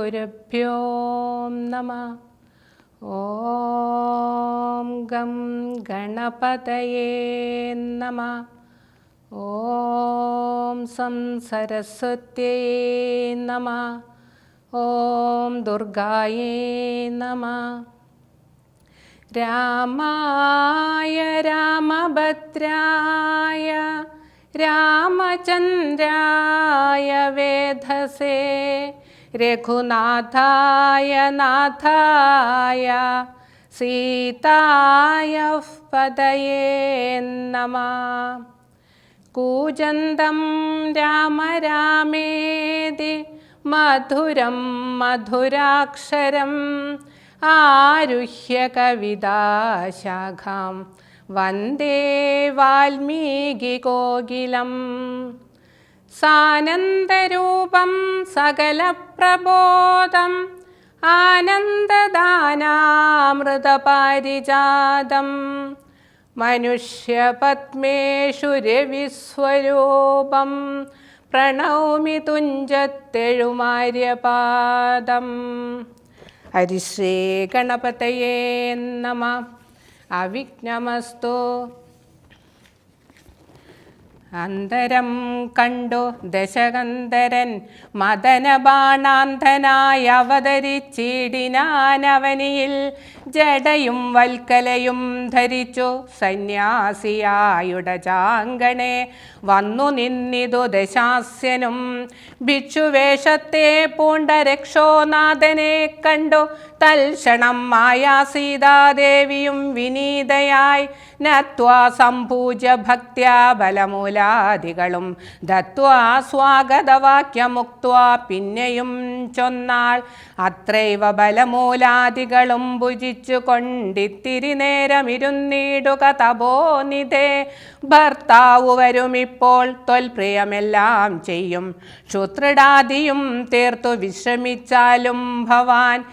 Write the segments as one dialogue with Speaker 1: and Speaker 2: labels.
Speaker 1: ശ്രീഗുരുഭ്യോ നമഃ. ഓം ഗം ഗണപതയേ നമഃ. ഓം സം സരസ്വത്യേ നമഃ. ഓം ദുർഗായേ നമഃ. രാമായ രാമഭദ്രായ രാമചന്ദ്രായ വേധസേ രഘുനാഥായ നാഥായ സീതായ പദയേ നമഃ. കൂജന്തം രാമ രാമേതി മധുരം മധുരാക്ഷരം ആരുഹ്യ കവിതാശാഖാം വന്ദേ വാൽമീകികോകിലം. സാനന്ദരൂപം സകലപ്രബോധം ആനന്ദദാനാമൃതപാരിജാതം മനുഷ്യപത്മേഷു രവിസ്വരൂപം പ്രണൗമി തുഞ്ചത്തെഴുമാര്യപാദം. ഹരിശ്രീ ഗണപതയേ നമഃ. അവിഘ്നമസ്തു. അന്തരം കണ്ടു ദശകന്ധരൻ മദനബാണാന്ധനായി അവതരിച്ചിടിനാനവനിയിൽ ജടയും വൽക്കലയും ധരിച്ചു സന്യാസിയായുടജാങ്കണേ വന്നു നിന്നിതു ദശാസ്യനും. ഭിക്ഷുവേഷത്തെ പൂണ്ട രക്ഷോനാഥനെ കണ്ടു തൽക്ഷണം മായാ സീതാദേവിയും വിനീതയായി നത്വാ സംപൂജ്യ ഭക്ത്യാ ബലമൂലാദികളും ദത്വാ സ്വാഗതവാക്യമുക്ത്വാ പിന്നെയും ചൊന്നാൾ. അത്രൈവ ബലമൂലാദികളും ഭുജിച്ചു കൊണ്ടിത്തിരി നേരമിരുന്നിടുക തപോനിധേ. ഭർത്താവു വരുമിപ്പോൾ ത്വൽപ്രിയമെല്ലാം ചെയ്യും ക്ഷുത്രിടാദിയും തീർത്തു വിശ്രമിച്ചാലും ഭവാൻ.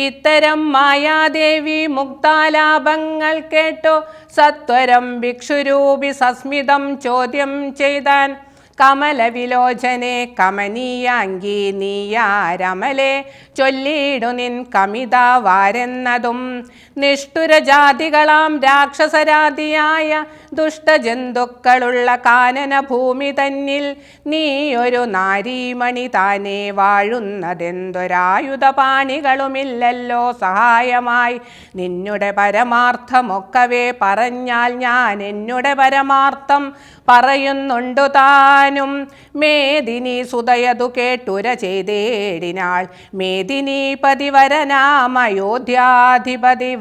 Speaker 1: ഇത്തരം മായാദേവി മുക്താലാഭങ്ങൾ കേട്ടു സത്വരം ഭിക്ഷുരൂപി സസ്മിതം ചോദ്യം ചെയ്താൻ. കമലവിലോചനെ കമനീയാങ്കി നീയാരമലെ ചൊല്ലിയിടു നിൻ കമിത വാരെന്നതും. നിഷ്ഠുരജാതികളാം രാക്ഷസരാതിയായ ദുഷ്ടജന്തുക്കളുള്ള കാനന ഭൂമി തന്നിൽ നീ ഒരു നാരീമണി താനേ വാഴുന്നതെന്തൊരായുധപാണികളുമില്ലല്ലോ സഹായമായി. നിന്നുടെ പരമാർത്ഥമൊക്കവേ പറഞ്ഞാൽ ഞാൻ എന്നുടെ പരമാർത്ഥം പറയുന്നുണ്ടു താനും. മേദിനി സുതയതു കേട്ടുര ചെയ്തേടിനാൾ. മേദിനി പതിവരനാമയോധ്യാധിപതി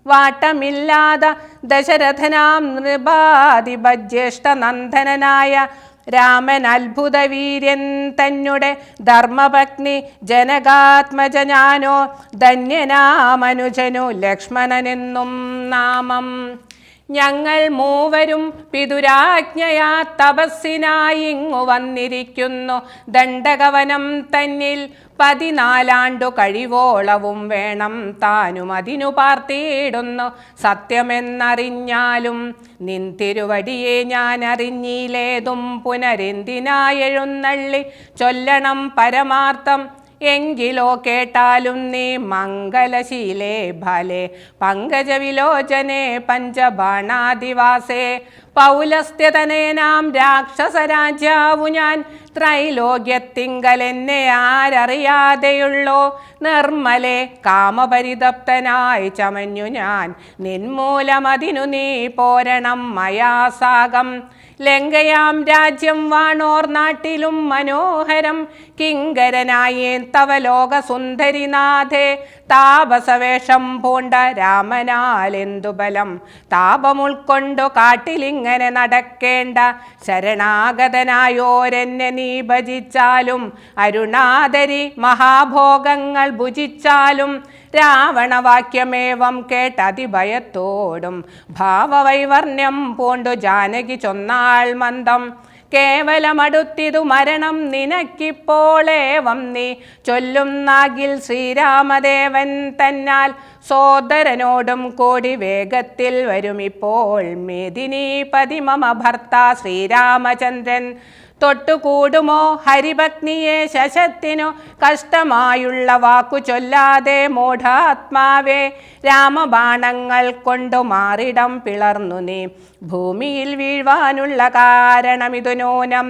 Speaker 1: വാട്ടമില്ലാത ദശരഥനാം നൃപാധിപജ്യേഷ്ഠ നന്ദനായ രാമൻ അത്ഭുത വീര്യൻ തന്നെ ധർമ്മപത്നി ജനകാത്മജ ഞാനോ ധന്യനാമനുജനു ലക്ഷ്മണനെന്നും നാമം. ഞങ്ങൾ മൂവരും പിതുരാജ്ഞയാ തപസ്സിനായി ഇങ്ങു വന്നിരിക്കുന്നു. ദണ്ഡകവനം തന്നിൽ 14 കഴിവോളവും വേണം താനും അതിനു പാർത്തിയിടുന്നു. സത്യമെന്നറിഞ്ഞാലും നിൻ തിരുവടിയെ ഞാൻ അറിഞ്ഞിലേതും പുനരെന്തിനായെഴുന്നള്ളി ചൊല്ലണം പരമാർത്ഥം. എങ്കിലോ കേട്ടാലും നീ മംഗലശീലേ ഫലേ പങ്കജവിലോചനെ പഞ്ചബാണാദിവാസേ. പൗലസ്ത്യതനേനാം രാക്ഷസരാജാവു ഞാൻ ത്രൈലോക്യത്തിങ്കലെന്നെ ആരറിയാതെയുള്ളോ. നിർമ്മലെ കാമപരിതപ്തനായി ചമഞ്ഞു ഞാൻ നിന്മൂലമതിനു നീ പോരണം മയാസാകം. ലങ്കയാം രാജ്യം വാണോർ നാട്ടിലും മനോഹരം കിങ്കരനായേ തവ ലോകസുന്ദരിനാഥേ. താപസവേഷം പൂണ്ട രാമനാലെന്തു ബലം താപമുൾക്കൊണ്ടു കാട്ടിലിങ്ങനെ നടക്കേണ്ട. ശരണാഗതനായോരെന്നെ നീ ഭജിച്ചാലും അരുണാദരി മഹാഭോഗങ്ങൾ ഭുജിച്ചാലും രാവണവാക്യമേവം കേട്ടതിഭയത്തോടും ഭാവവൈവർണ്യം പൂണ്ടു ജാനകി ചൊന്നാൾ മന്ദം. കേവലമടുത്തിതു മരണം നിനക്കിപ്പോളേവം നീ ചൊല്ലുന്നാകിൽ ശ്രീരാമദേവൻ തന്നാൽ സോദരനോടും കൂടി വേഗത്തിൽ വരുമിപ്പോൾ. മേദിനീപതി മമ ഭർത്താ ശ്രീരാമചന്ദ്രൻ തൊട്ടുകൂടുമോ ഹരിപത്നിയെ ശശത്തിനു കഷ്ടമായുള്ള വാക്കു ചൊല്ലാതെ മൂഢാത്മാവേ രാമബാണങ്ങൾ കൊണ്ടു മാറിടം പിളർന്നു നീ ഭൂമിയിൽ വീഴ്വാനുള്ള കാരണമിതു നൂനം.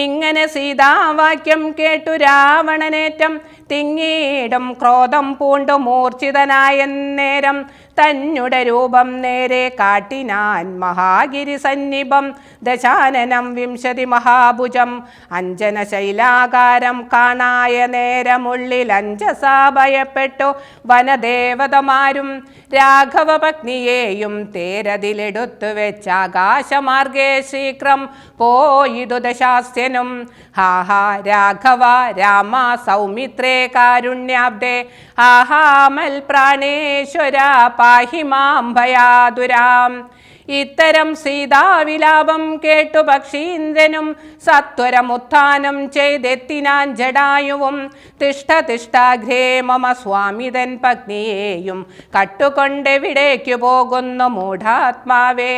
Speaker 1: ഇങ്ങനെ സീതാവാക്യം കേട്ടു രാവണനേറ്റം തിങ്ങീടും ക്രോധം പൂണ്ടു മൂർച്ഛിതനായ നേരം തന്നുടെ രൂപം നേരെ കാട്ടിനാൻ മഹാഗിരി സന്നിഭം ദശാനനം 20 മഹാഭുജം അഞ്ജന ശൈലാകാരം കാണായ നേരമുള്ളിൽ അഞ്ജസാ ഭയപ്പെട്ടു വനദേവതമാരും രാഘവ പത്നിയെയും തേരതിലെടുത്തു വെച്ച് ആകാശമാർഗേ ശീഘ്രം പോയിതു ദശാസ്യനും. ഹാഹാ രാഘവ രാമ സൗമിത്രേ കാരുണ്യാബ്ദേ ആഹാമൽ പ്രാണേശ്വര പാഹി മാം ഭയാതുരാം. ഇത്തരം സീതാവിലാപം കേട്ടു പക്ഷീന്ദ്രനും സത്വരമുത്ഥാനം ചെയ്തെത്തിനാൻ ജടായുവും. തിഷ്ഠ തിഷ്ഠാഗ്രേ മമ സ്വാമിതൻ പത്നിയെയും കട്ടുകൊണ്ടെവിടേക്കു പോകുന്നു മൂഢാത്മാവേ.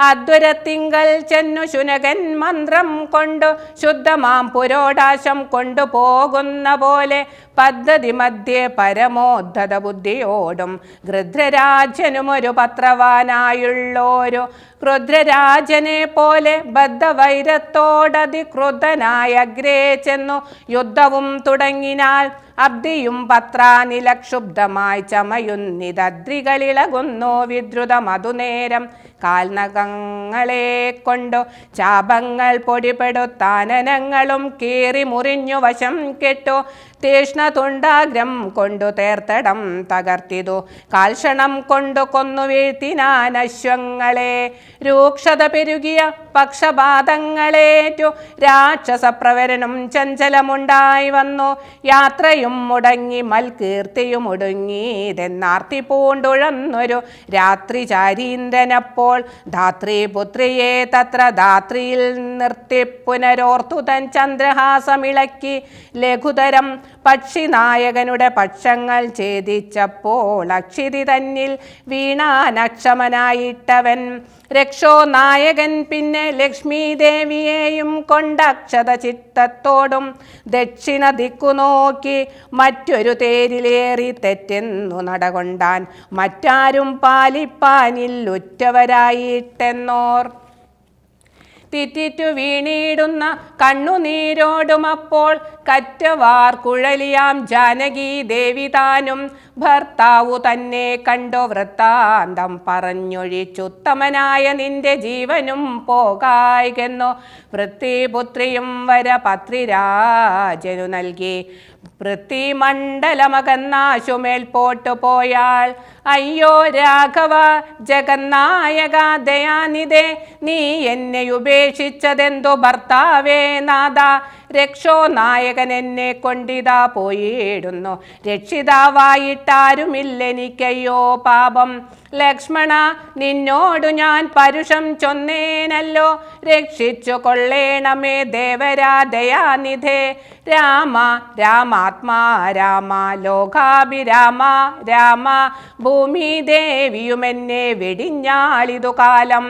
Speaker 1: അദ്വരത്തിങ്കൽ ചെന്നു ശുനകൻ മന്ത്രം കൊണ്ടു ശുദ്ധമാം പുരോടാശം കൊണ്ടുപോകുന്ന പോലെ പദ്ധതി മധ്യേ പരമോദ്ധത ബുദ്ധിയോടും ഗൃധ്രരാജനുമൊരു പത്രവാനായുള്ളോരു ക്രുദ്രരാജനെ പോലെ ബദ്ധവൈരത്തോടതിക്രുദ്ധനായ അഗ്രേ ചെന്നു യുദ്ധവും തുടങ്ങിനാൽ അബ്ദിയും പത്രാനിലക്ഷുബ്ധമായി ചമയുന്നിതദ്രികളിളകുന്നു വിദ്രുതം അതുനേരം. കാൽനഖങ്ങളെ കൊണ്ടു ചാപങ്ങൾ പൊടിപെടുത്താനനങ്ങളും കീറി മുറിഞ്ഞു വശം കെട്ടു തീഷ്ണതുണ്ടാഗ്രം കൊണ്ടു തേർത്തടം തകർത്തിതു കാൽക്ഷണം കൊണ്ടു കൊന്നു വീഴ്ത്തിനാൻ അശ്വങ്ങളെ. രൂക്ഷത പെരുകിയ പക്ഷപാതങ്ങളേറ്റു രാക്ഷസപ്രവരനും ചഞ്ചലമുണ്ടായി വന്നു. യാത്രയും മുടങ്ങി മൽകീർത്തിയും ഒടുങ്ങിയതെന്നാർത്തി പൂണ്ടുഴന്നൊരു രാത്രിചാരീന്ദ്രനപ്പോൾ ധാത്രീപുത്രിയെ തത്ര ധാത്രിയിൽ നിർത്തി പുനരോർത്തു തൻ ചന്ദ്രഹാസമിളക്കി ലഘുതരം പക്ഷിനായകനുടെ പക്ഷങ്ങൾ ഛേദിച്ചപ്പോൾ അക്ഷിതി തന്നിൽ വീണാനക്ഷമനായിട്ടവൻ. രക്ഷോ നായകൻ പിന്നെ ലക്ഷ്മി ദേവിയെയും കൊണ്ടക്ഷത ചിത്തത്തോടും ദക്ഷിണ ദിക്കു നോക്കി മറ്റൊരു തേരിലേറി തെറ്റെന്നു നടകൊണ്ടാൻ മറ്റാരും പാലിപ്പാനിൽ ഉറ്റവരായിട്ടെന്നോർ. തിറ്റിറ്റു വീണിടുന്ന കണ്ണുനീരോടുമപ്പോൾ കറ്റവാർ കുഴലിയാം ജാനകി ദേവി താനും ഭർത്താവു തന്നെ കണ്ടു വൃത്താന്തം പറഞ്ഞൊഴിച്ചുത്തമനായ നിന്റെ ജീവനും പോകായികെന്നു വൃത്തിപുത്രിയും വര പത്രിരാജനു നൽകി. പൃഥ്വിമണ്ഡലമകന്നാശുമേൽ പോട്ടു പോയാൾ. അയ്യോ രാഘവ ജഗന്നായക ദയാനിധേ നീ എന്നെ ഉപേക്ഷിച്ചതെന്തു ഭർത്താവേ നാഥ. രക്ഷോ നായകൻ എന്നെ കൊണ്ടിതാ പോയിടുന്നു രക്ഷിതാവായിട്ടാരുമില്ലെനിക്കയ്യോ പാപം. ലക്ഷ്മണ നിന്നോടു ഞാൻ പരുഷം ചൊന്നേനല്ലോ രക്ഷിച്ചു കൊള്ളേണമേ ദേവരാ ദയാനിധേ. രാമ രാമാത്മാ രാമ ലോകാഭിരാമ രാമ ഭൂമി ദേവിയുമെന്നെ വെടിഞ്ഞാളിതു കാലം.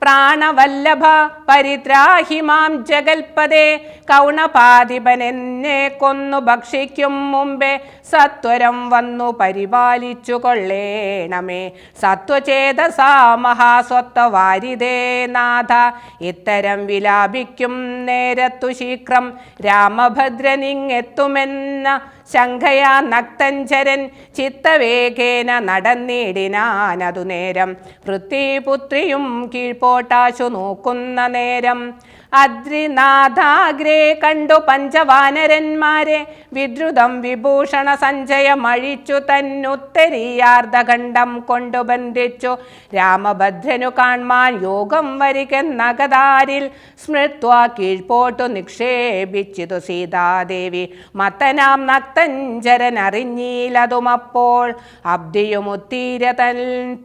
Speaker 1: പ്രാണവല്ലഭ പരിത്രാഹി മാം ജഗൽപദേ കൗണപാധിപൻ എന്നെ കൊന്നു ഭക്ഷിക്കും മുമ്പേ സത്വരം വന്നു പരിപാലിച്ചു കൊള്ളേണമേ. സത്വചേതസാ മഹാസ്വത്വവാരിതേ നാഥ. ഇത്തരം വിലാപിക്കും നേരത്തു ശീഘ്രം രാമഭദ്രനിങ്ങെത്തുമെന്ന ശങ്കയാ നക്തഞ്ചരൻ ചിത്തവേഗേന നടന്നിടിനാനതു നേരം. പൃഥ്വിപുത്രിയും കീഴ്പോട്ടാശു നോക്കുന്ന നേരം അദ്രിനാഥാഗ്രേ കണ്ടു പഞ്ചവാനരന്മാരെ വിദ്രുതം വിഭൂഷണ സഞ്ജയമഴിച്ചു തന്നുത്തരീയാർദ്ധഖണ്ഡം കൊണ്ടു ബന്ധിച്ചു. രാമഭദ്രനു കാൺമാൻ യോഗം വരികെന്നകതാരിൽ സ്മൃത്വ കീഴ്പോട്ടു നിക്ഷേപിച്ചിതു സീതാദേവി. മത്തനാം നക്തഞ്ചരൻ അറിഞ്ഞീലതുമപ്പോൾ അബ്ദിയുമുത്തീരതൻ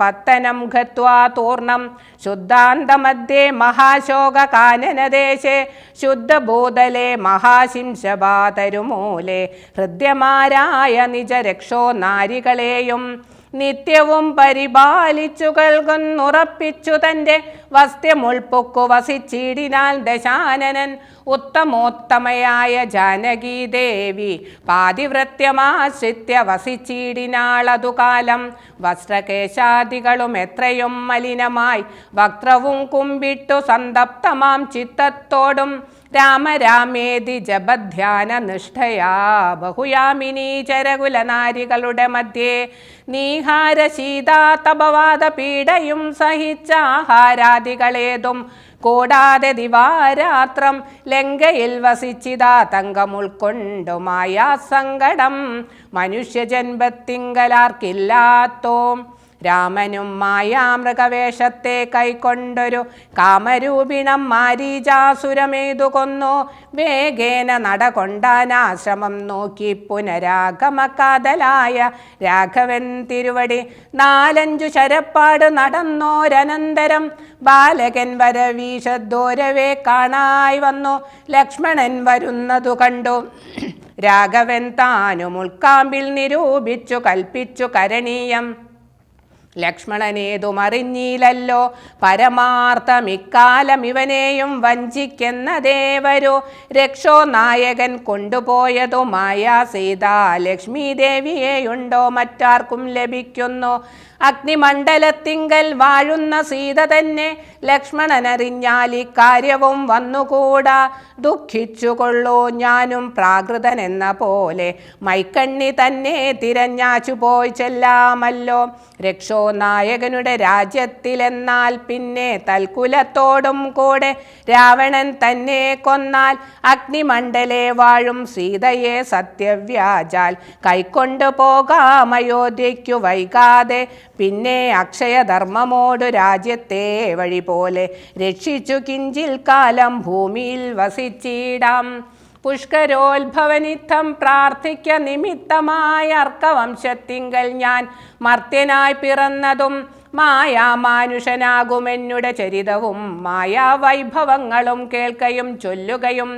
Speaker 1: പത്തനം ഗത്വാ തൂർണം ശുദ്ധാന്തമധ്യേ മഹാശോക കാനനദേശേ ശുദ്ധഭൂതലേ മഹാശിംശബാതരുമൂലേ ഹൃദ്യമാരായ നിജരക്ഷോ നാരികളെയും നിത്യവും പരിപാലിച്ചു കൽകുന്നുറപ്പിച്ചു തൻ്റെ വസ്ത്യമുൾപ്പൊക്കു വസിച്ചിടിനാൽ ദശാനനൻ ഉത്തമോത്തമയായ ജാനകി ദേവി പാതിവൃത്യമാശ്രിത്യ വസിച്ചിടിനാളതു കാലം. വസ്ത്രകേശാദികളും എത്രയും മലിനമായി വക്രവും കുമ്പിട്ടു സന്തപ്തമാം ചിത്തത്തോടും രാമരാമേതി ജപധ്യാന നിഷ്ഠയാ ബഹുയാമിനീ ചരകുലനാരികളുടെ മധ്യേ നീഹാര ശീതാ തപവാദ പീഡയും സഹിച്ച ആഹാരാദികളേതും കൂടാതെ ദിവാരാത്രം ലങ്കയിൽ വസിച്ചിതാ തങ്കമുൾക്കൊണ്ടു മായാ സങ്കടം മനുഷ്യജന്മത്തിങ്കലാർക്കില്ലാത്തോം. രാമനും മായാമൃഗവേഷത്തെ കൈക്കൊണ്ടൊരു കാമരൂപിണം മാരീചാസുരമേതു കൊന്നു. വേഗേന നടകൊണ്ടാനാശ്രമം നോക്കി പുനരാഗമകാതലായ രാഘവൻ തിരുവടി 4-5 ശരപ്പാട് നടന്നോരനന്തരം ബാലകൻ വരവീശദൂരവേ കാണായി വന്നു. ലക്ഷ്മണൻ വരുന്നതു കണ്ടു രാഘവൻ താനും ഉൾക്കാമ്പിൽ നിരൂപിച്ചു കൽപ്പിച്ചു കരണീയം. ലക്ഷ്മണനേതുമറിഞ്ഞീലല്ലോ പരമാർത്ഥമിക്കാലം ഇവനെയും വഞ്ചിക്കെന്നതേവരോ. രക്ഷോ നായകൻ കൊണ്ടുപോയതുമായ സീതാ ലക്ഷ്മി ദേവിയെയുണ്ടോ മറ്റാർക്കും ലഭിക്കുന്നു. അഗ്നിമണ്ഡലത്തിങ്കൽ വാഴുന്ന സീത തന്നെ ലക്ഷ്മണനറിഞ്ഞാൽ ഇക്കാര്യവും വന്നുകൂടാ. ദുഃഖിച്ചുകൊള്ളൂ ഞാനും പ്രാകൃതൻ എന്ന പോലെ മൈക്കണ്ണി തന്നെ തിരഞ്ഞാച്ചു പോയി ചെല്ലാമല്ലോ. രക്ഷോ നായകനുടെ രാജ്യത്തിലെന്നാൽ പിന്നെ തൽക്കുലത്തോടും കൂടെ രാവണൻ തന്നെ കൊന്നാൽ അഗ്നിമണ്ഡലെ വാഴും സീതയെ സത്യവ്യാജാൽ കൈക്കൊണ്ടു പോകാം അയോധ്യയ്ക്കു വൈകാതെ. പിന്നെ അക്ഷയധർമ്മമോടു രാജ്യത്തെ വഴി പോലെ രക്ഷിച്ചു കിഞ്ചിൽ കാലം ഭൂമിയിൽ വസിച്ചിടാം. പുഷ്കരോത്ഭവനിത്തം പ്രാർത്ഥിക്ക നിമിത്തമായ അർക്കവംശത്തിങ്കൽ ഞാൻ മർത്യനായി പിറന്നതും മായാമാനുഷനാകുമെന്നുടെ ചരിതവും മായാവൈഭവങ്ങളും കേൾക്കയും ചൊല്ലുകയും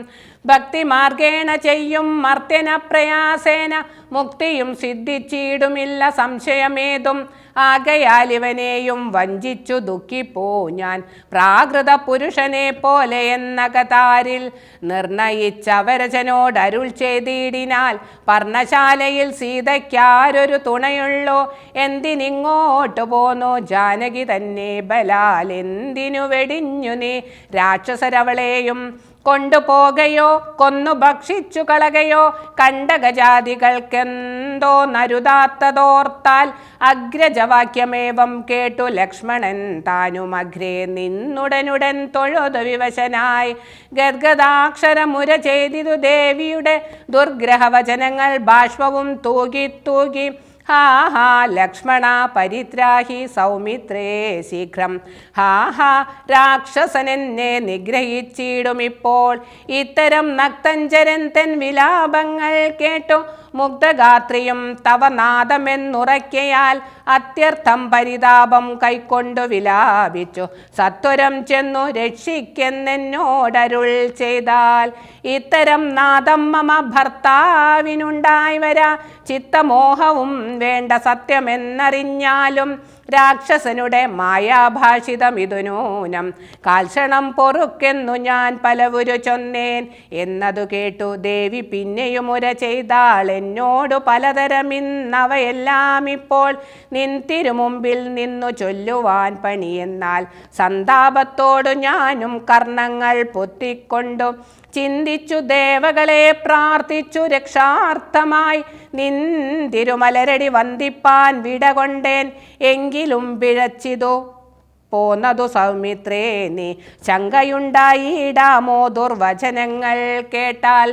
Speaker 1: ഭക്തിമാർഗേണ ചെയ്യും മർത്യന പ്രയാസേന മുക്തിയും സിദ്ധിച്ചിടുമില്ല സംശയമേതും. ആകയാൽ ഇവനെയും വഞ്ചിച്ചു ദുഃഖിപ്പോ ഞാൻ പ്രാകൃത പുരുഷനെ പോലെ എന്ന കതാരിൽ നിർണയിച്ചവരജനോടരുൾ ചെയ്തിടിനാൽ പർണശാലയിൽ സീതയ്ക്കാരൊരു തുണയുള്ളോ. എന്തിനിങ്ങോട്ടു പോന്നോ ജാനകി തന്നെ ബലാൽ എന്തിനു വെടിഞ്ഞു നീ രാക്ഷസരവളെയും കൊണ്ടുപോകയോ കൊന്നു ഭക്ഷിച്ചു കളകയോ. കണ്ടകജാതികൾക്കെന്തോ നരുതാത്തതോർത്താൽ അഗ്രജവാക്യമേവം കേട്ടു ലക്ഷ്മണൻ താനും അഗ്രേ നിന്നുടനുടൻ തൊഴുതു വിവശനായി ഗദ്ഗദാക്ഷരമുര ചെയ്തിതു ദേവിയുടെ ദുർഗ്രഹവചനങ്ങൾ ബാഷ്പവും തൂകി തൂകി. ഹാ ഹാ ലക്ഷ്മണ പരിത്രാഹി സൗമിത്രേ ശീഘ്രം. ഹാ ഹാ രാക്ഷസനെന്നെ നിഗ്രഹിച്ചിടുമിപ്പോൾ. ഇത്തരം നക്തഞ്ചരന്തൻ വിലാപങ്ങൾ കേട്ടു മുഗ്ധഗാത്രിയും തവ നാദമെന്നുറയ്ക്കയാൽ അത്യർത്ഥം പരിതാപം കൈക്കൊണ്ടു വിലാപിച്ചു സത്വരം ചെന്നു രക്ഷിക്കെന്നോടരുൾ ചെയ്താൽ. ഇത്തരം നാദം മമ ഭർത്താവിനുണ്ടായി വരാ ചിത്തമോഹവും വേണ്ട സത്യമെന്നറിഞ്ഞാലും രാക്ഷസനുടെ മായാഭാഷിതം ഇതു നൂനം കാൽക്ഷണം പൊറുക്കെന്നു ഞാൻ പലവുരു ചൊന്നേൻ എന്നതു കേട്ടു ദേവി പിന്നെയും ഉര ചെയ്താൾ എന്നോടു പലതരമിന്നവയെല്ലാം ഇപ്പോൾ നിൻ തിരുമുമ്പിൽ നിന്നു ചൊല്ലുവാൻ പണിയെന്നാൽ സന്താപത്തോടു ഞാനും കർണങ്ങൾ പൊത്തിക്കൊണ്ടു ചിന്തിച്ചു ദേവകളെ പ്രാർത്ഥിച്ചു രക്ഷാർത്ഥമായി നിൻ തിരുമലരടി വന്ദിപ്പാൻ വിടകൊണ്ടേൻ. എങ്കിലും പിഴച്ചിതു പോന്നതു സൗമിത്രേ നീ ശങ്കയുണ്ടായിടാമോ ദുർവചനങ്ങൾ കേട്ടാൽ.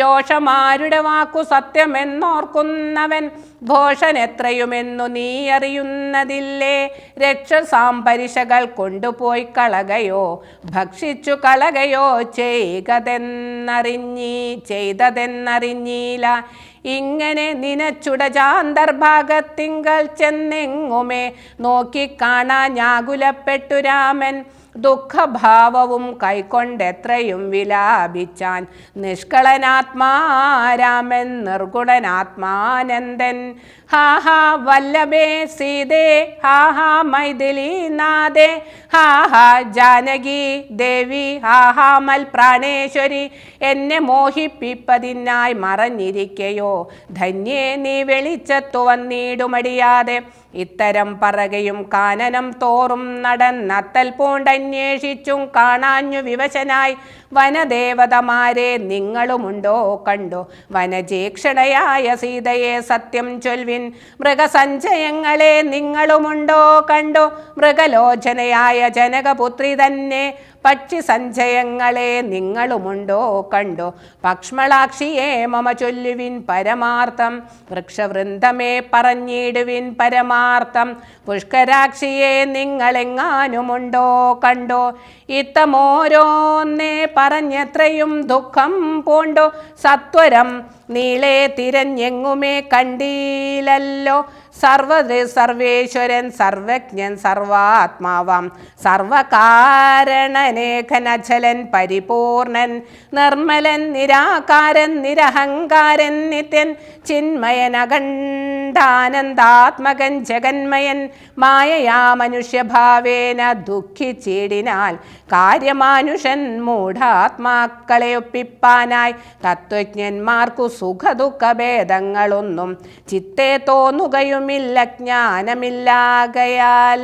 Speaker 1: യോഷമാരുടെ വാക്കു സത്യമെന്നോർക്കുന്നവൻ ഘോഷൻ എത്രയുമെന്നു നീ അറിയുന്നതില്ലേ. രക്ഷസാംപരിശകൾ കൊണ്ടുപോയി കളകയോ ഭക്ഷിച്ചു കളകയോ ചെയ്തതെന്നറിഞ്ഞീല. ഇങ്ങനെ നിനച്ചുടജാന്തർഭാഗത്തിങ്കൽ ചെന്നെങ്ങുമേ നോക്കിക്കാണാ ഞാകുലപ്പെട്ടു രാമൻ. ദുഃഖഭാവവും കൈക്കൊണ്ടെത്രയും വിലാപിച്ചാൻ നിഷ്കളനാത്മാരാമൻ നിർഗുണനാത്മാനന്ദൻ. ഹാ ഹാ വല്ലഭേ സീതേ, ഹാ ഹാ മൈഥിലീനാഥേ, ഹാ ഹാ ജാനകി ദേവി, ഹാ ഹാ മൽപ്രാണേശ്വരി. എന്നെ മോഹിപ്പിപ്പതിനായി മറഞ്ഞിരിക്കയോ ധന്യേ നീ വെളിച്ചത്തു വന്നിടുമടിയാതെ. ഇത്തരം പറകയും കാനനം തോറും നടന്നത്തൽ പൂണ്ടന്വേഷിച്ചും കാണാഞ്ഞു വിവശനായി വനദേവതമാരെ നിങ്ങളുമുണ്ടോ കണ്ടു. വനജീക്ഷണയായ സീതയെ സത്യം ചൊൽവിൻ, മൃഗസഞ്ചയങ്ങളെ നിങ്ങളുമുണ്ടോ കണ്ടു. മൃഗലോചനയായ ജനകപുത്രി തന്നെ പക്ഷി സഞ്ചയങ്ങളെ നിങ്ങളുമുണ്ടോ കണ്ടു. പക്ഷ്മളാക്ഷിയെ മമ ചൊല്ലുവിൻ പരമാർത്ഥം, വൃക്ഷവൃന്ദമേ പറഞ്ഞിടുവിൻ പരമാർത്ഥം. പുഷ്കരാക്ഷിയെ നിങ്ങളെങ്ങാനുമുണ്ടോ കണ്ടോ. ഇത്തമോരോന്നേ പറഞ്ഞെത്രയും ദുഃഖം പൂണ്ടു. സത്വരം നീളെ തിരഞ്ഞെങ്ങുമേ കണ്ടീലല്ലോ. സർവേശ്വരൻ സർവജ്ഞൻ സർവാത്മാവാം സർവകാരണനേഖനചലൻ പരിപൂർണൻ നിർമ്മലൻ നിരാകാരൻ നിരഹങ്കാരൻ നിത്യൻ ചിന്മയനകണ്ഠാനന്ദാത്മകൻ ജഗന്മയൻ മായയാ മനുഷ്യഭാവേന ദുഃഖിച്ചിടിനാൽ കാര്യമാനുഷൻ മൂഢാത്മാക്കളെ ഒപ്പിപ്പാനായി തത്വജ്ഞന്മാർക്കു സുഖദുഃഖഭേദങ്ങളൊന്നും ചിത്തേ തോന്നുകയുമില്ല ജ്ഞാനമില്ലാകയാൽ.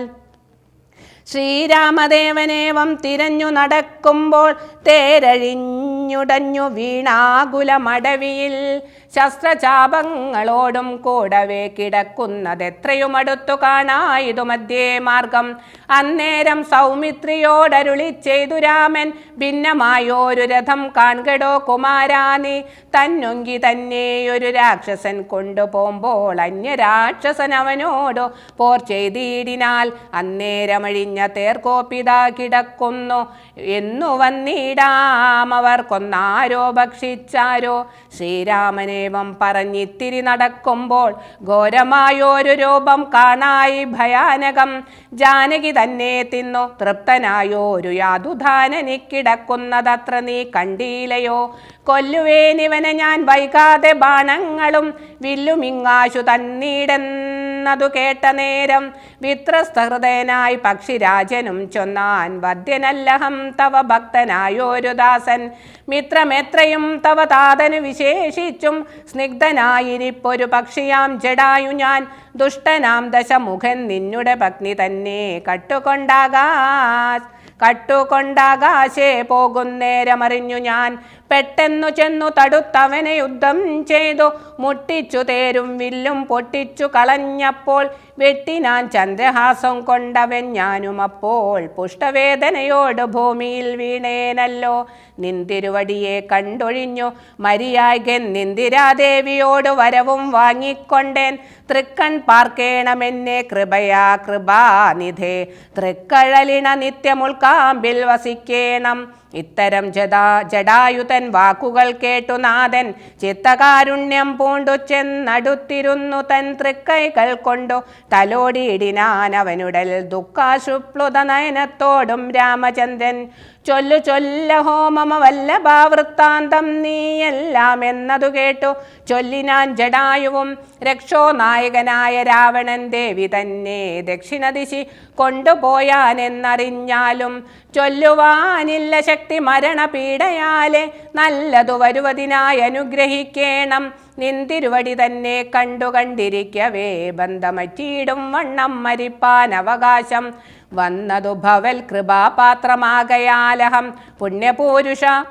Speaker 1: ശ്രീരാമദേവനേവം തിരഞ്ഞു നടക്കുമ്പോൾ തേരഴിഞ്ഞുടഞ്ഞു വീണാകുലമടവിയിൽ ശസ്ത്രചാപങ്ങളോടും കൂടവേ കിടക്കുന്നതെത്രയും അടുത്തു കാണായിതു മധ്യേ മാർഗം. അന്നേരം സൗമിത്രിയോടരുളി ചെയ്തു രാമൻ, ഭിന്നമായോരു രഥം കാൺകടോ കുമാരാനി. തന്നൊങ്കി തന്നെയൊരു രാക്ഷസൻ കൊണ്ടുപോകുമ്പോൾ അന്യരാക്ഷസൻ അവനോടു പോർ ചെയ്തിടിനാൽ അന്നേരമഴിഞ്ഞ തേർക്കോപ്പിതാ കിടക്കുന്നു എന്നു വന്നിടാം അവർ കൊന്നാരോ ഭക്ഷിച്ചാരോ. ശ്രീരാമനേവം പറഞ്ഞിത്തിരി നടക്കുമ്പോൾ ഘോരമായൊരു രൂപം കാണായി ഭയാനകം. ജാനകി തന്നെ തിന്നു തൃപ്തനായോരു യാതുധാനനി കിടക്കുന്നതത്ര നീ കണ്ടീലയോ. കൊല്ലുവേനിവനെ ഞാൻ വൈകാതെ ബാണങ്ങളും വില്ലുമിങ്ങാശു തന്നീടെന്നതു കേട്ട നേരം വിത്രസ്തഹൃദയനായി പക്ഷിരാജനും ചൊന്നാൻ, വദ്യനല്ലഹം തവ ഭക്തനായോരു ദാസൻ. മിത്രമെത്രയും തവ താതനു വിശേഷിച്ചും സ്നിഗ്ധനായിരിപ്പൊരു പക്ഷിയാം ജടായു ഞാൻ. ദുഷ്ടനാം ദശമുഖൻ നിന്നുടെ പത്നി തന്നെ കട്ടുകൊണ്ടാകാശേ പോകുന്നേരമറിഞ്ഞു ഞാൻ. പെട്ടെന്നു ചെന്നു തടുത്തവനെ യുദ്ധം ചെയ്തു മുട്ടിച്ചു തേരും വില്ലും പൊട്ടിച്ചു കളഞ്ഞപ്പോൾ വെട്ടിനാൻ ചന്ദ്രഹാസം കൊണ്ടവൻ ഞാനും അപ്പോൾ പുഷ്ടവേദനയോട് ഭൂമിയിൽ വീണേനല്ലോ. നിന്തിരുവടിയെ കണ്ടൊഴിഞ്ഞു മരിയായകൻ നിന്ദിരാദേവിയോട് വരവും വാങ്ങിക്കൊണ്ടേൻ. തൃക്കൺ പാർക്കേണമെന്നെ കൃപയാ കൃപാനിധേ, തൃക്കഴലിണ നിത്യമുൾക്കാമ്പിൽ വസിക്കേണം. ഇത്തരം ജടായുതൻ വാക്കുകൾ കേട്ടു നാഥൻ ചിത്തകാരുണ്യം പൂണ്ടു ചെന്നടുത്തിരുന്നു തൻ തൃക്കൈകൾ കൊണ്ടു തലോടിയിടിനാൻ അവനുടൽ ദുഃഖാശുപ്ലുത നയനത്തോടും രാമചന്ദ്രൻ. ചൊല്ലു ചൊല്ലഹോ മമ വല്ലഭാവൃത്താന്തം നീയെല്ലാം എന്നതു കേട്ടു ചൊല്ലിനാൻ ജടായുവും. രക്ഷോ നായകനായ രാവണൻ ദേവി തന്നെ ദക്ഷിണദിശി കൊണ്ടുപോയാനെന്നറിഞ്ഞാലും ചൊല്ലുവാനില്ല ശക്തി മരണപീഡയാലെ നല്ലതു വരുവതിനായി അനുഗ്രഹിക്കേണം. നിന്തിരുവടി തന്നെ കണ്ടിരിക്കവേ ബന്ധമറ്റിയിടും വണ്ണം മരിപ്പാൻ അവകാശം വന്നതു ഭവൽ കൃപാപാത്രമാകയാലഹം.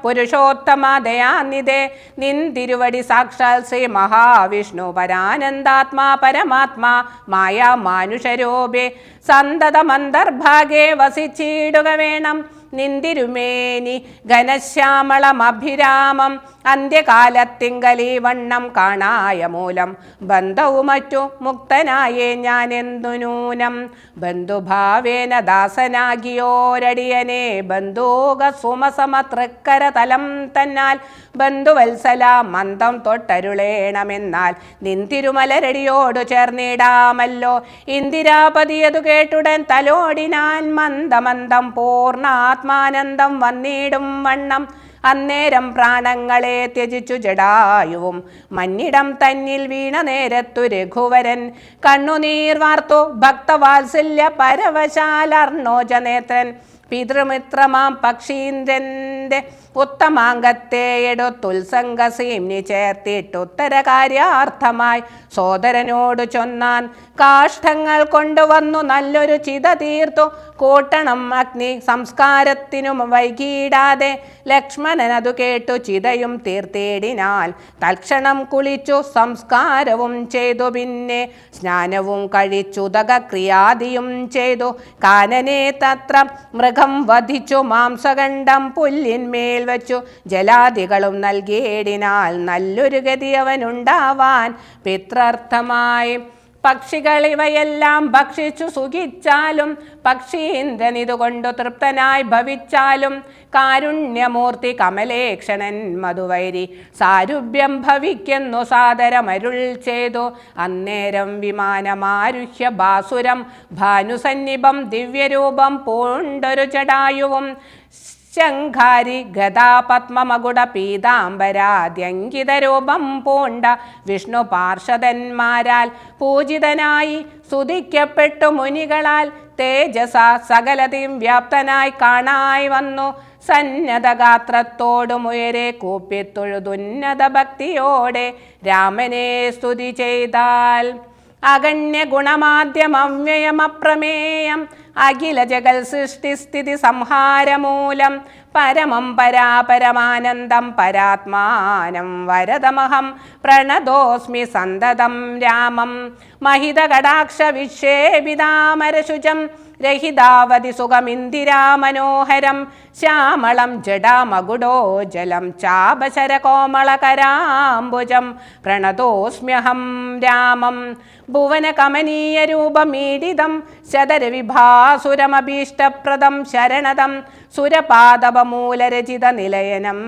Speaker 1: പുരുഷോത്തമ ദയാനിധേ, നിന്തിരുവടി സാക്ഷാൽ ശ്രീ മഹാവിഷ്ണു പരാനന്ദാത്മാ പരമാത്മാ മായാ മാനുഷരൂപേ സന്തതമന്തർഭാഗേ വസിച്ചിടുക വേണം. നിന്തിരുമേനി ഘനശ്യാമളമഭിരാമം അന്ത്യകാലത്തിങ്കലീ വണ്ണം കാണായ മൂലം ബന്ധവുമറ്റു മുക്തനായേ ഞാൻ എന്തു നൂനം. ബന്ധുഭാവേന ദാസനാകിയോരടിയനെ ബന്ധൂക സുമസമ തൃക്കര തലം തന്നാൽ ബന്ധുവത്സല മന്ദം തൊട്ടരുളേണമെന്നാൽ നിന്തിരുമലരടിയോടു ചേർന്നിടാമല്ലോ. ഇന്ദിരാപതിയതു കേട്ടുടൻ തലോടിനാൻ മന്ദമന്ദം പൂർണ്ണാത്മാനന്ദം വന്നിടും വണ്ണം അന്നേരം പ്രാണങ്ങളെ ത്യജിച്ചു ജടായുവും മന്നിടം തന്നിൽ വീണ നേരത്തു രഘുവരൻ കണ്ണുനീർ വാർത്തു ഭക്തവാത്സല്യ പരവശാലർണോജനേത്രൻ പിതൃമിത്രമാം പക്ഷീന്ദ്രന്റെ ഉത്തമാംഗത്തെ എടുത്തുത്സംഗസീംനി ചേർത്തിട്ടുത്തരകാര്യാർത്ഥമായി സോദരനോട് ചൊന്നാൻ കാഷ്ഠങ്ങൾ കൊണ്ടുവന്നു നല്ലൊരു ചിത തീർത്തു കൂട്ടണം അഗ്നി സംസ്കാരത്തിനും വൈകിടാതെ ലക്ഷ്മണനതു കേട്ടു ചിതയും തീർത്തേടിനാൽ തൽക്ഷണം കുളിച്ചു സംസ്കാരവും ചെയ്തു പിന്നെ സ്നാനവും കഴിച്ചുദകക്രിയാദിയും ചെയ്തു കാനനെ തത്ര മൃഗം വധിച്ചു മാംസഖണ്ഡം പുല്ലിന്മേൽ വച്ചു ജലാദികളും നൽകിയിടിനാൽ നല്ലൊരു ഗതി അവനുണ്ടാവാൻ പിത്രർത്ഥമായി പക്ഷികൾ ഇവയെല്ലാം ഭക്ഷിച്ചു സുഖിച്ചാലും പക്ഷീന്ദ്രൻ ഇതുകൊണ്ടു തൃപ്തനായി ഭവിച്ചാലും കാരുണ്യമൂർത്തി കമലേക്ഷണൻ മധുവൈരി സാരുഭ്യം ഭവിക്കുന്നു സാദരമരുൾ ചെയ്തു അന്നേരം വിമാനമാരുഹ്യ ബാസുരം ഭാനുസന്നിഭം ദിവ്യരൂപം പൂണ്ടൊരു ജടായുവും ശംഖാരി ഗദാപത്മമകുട പീതാംബരാദ്യങ്കിത രൂപം പൂണ്ട വിഷ്ണു പാർഷദന്മാരാൽ പൂജിതനായി സ്തുതിക്കപ്പെട്ടു മുനികളാൽ തേജസ സകലതയും വ്യാപ്തനായി കാണായി വന്നു സന്നദ്ധഗാത്രത്തോടുമുയരെ കൂപ്പിത്തൊഴുതുന്നത ഭക്തിയോടെ രാമനെ സ്തുതി ചെയ്താൽ അഗണ്യ ഗുണമാദ്യമവ്യയമപ്രമേയം അഖില ജഗൽ സൃഷ്ടിസ്ഥിതി സംഹാരമൂലം പരമം പരാപരമാനന്ദം പരാത്മാനം വരദമഹം പ്രണതോസ്മി സന്തതം രാമം മഹിതകടാക്ഷ വിക്ഷേപിതാമരശുചം രഹിതാവതി സുഖമിന്ദിരാമനോഹരം ശ്യാമളം ജടാമകുടോജലം ചാപശരകോമളകരാംബുജം പ്രണതോസ്മ്യഹം രാമം ഭുവനകമനീയ രൂപമീഡിതം ശതരവിഭാസുരമഭീഷ്ടപ്രദം ശരണദം സുരപാദവമൂലരചിത നിലയനം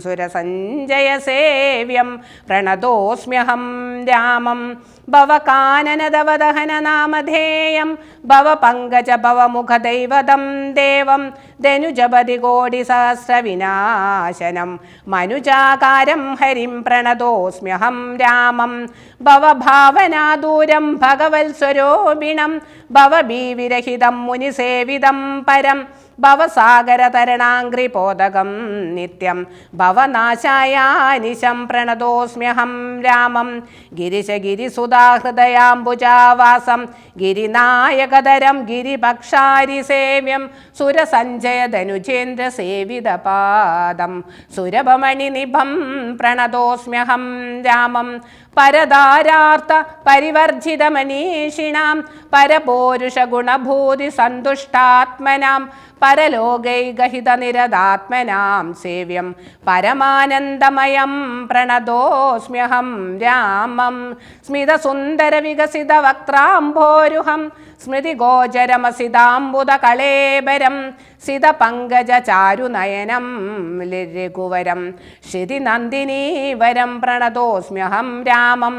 Speaker 1: സുരസഞ്ജയസേവ്യം പ്രണതോസ്മ്യഹം രാമം ഭവകാനനദവദഹന നാമധേയം ഭവപങ്കജ ഭവമുഖദൈവതം ദേവം ധനുജപതി കോടി സഹസ്രവിനാശനം മനുജാകാരം ഹരിം പ്രണതോസ്മ്യഹം രാമം ഭവഭാവനാദൂരം ഭഗവത്സ്വരൂപിണം ഭവഭീവിരഹിതം മുനിസേവിതം പരം ഭവസാഗരതരണാംഘ്രിപോതകം നിത്യം ഭവനാശായാനിശം പ്രണതോസ്മ്യഹം രാമം ഗിരിശഗിരിസുധാഹൃദയാംബുജാവാസം ഗിരിനായകധരം ഗിരിപക്ഷാരിസേവ്യം സുരസഞ്ജയധനുജേന്ദ്ര സേവിതപാദം സുരഭമണിനിഭം പ്രണതോസ്മ്യഹം രാമം പരധാരാർത്ഥ പരിവർജിതമനീഷിണാം പരപൗരുഷ ഗുണഭൂതി സന്തുഷ്ടാത്മനാം പരലോകൈകഹിതനിരതാത്മനാം സേവ്യം പരമാനന്ദമയം പ്രണതോസ്മ്യഹം രാമം സ്മിതസുന്ദര വികസിത വക്രാംഭോരുഹം സ്മൃതിഗോചരമസിതാംബുദകളേബരം സിതപങ്കജ ചാരുനയനം രഘുവരം ശ്രുതിനന്ദിനീവരം പ്രണതോസ്മ്യഹം രാമം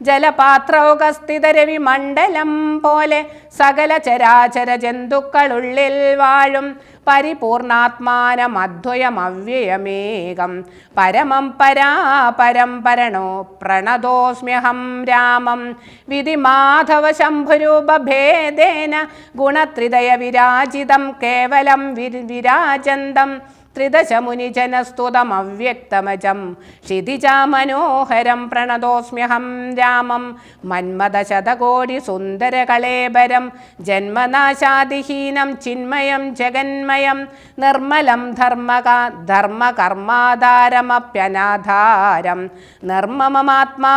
Speaker 1: ജലപാത്രൗകസ്ഥിതരവിമണ്ഡലം പോലെ സകല ചരാചര ജന്തുക്കളുള്ളിൽ വാഴും പരിപൂർണാത്മാനമദ്വയമവ്യയമേകം പരമം പരാപരം പരണോ പ്രണതോസ്മ്യഹം രാമം വിധിമാധവ ശംഭുരൂപഭേദേന ഗുണത്രിദയ വിരാജിതം കേവലം വിരാജന്തം ത്രിദശമുനിജനസ്തുതമവ്യക്തമജം ക്ഷിതിജാമനോഹരം പ്രണതോസ്മ്യഹം രാമം മന്മദശതകോടി സുന്ദരകളേബരം ജന്മനാശാദിഹീനം ചിന്മയം ജഗന്മയം നിർമ്മലം ധർമ്മകർമാധാരമപ്യനാധാരം നിർമ്മമമാത്മാ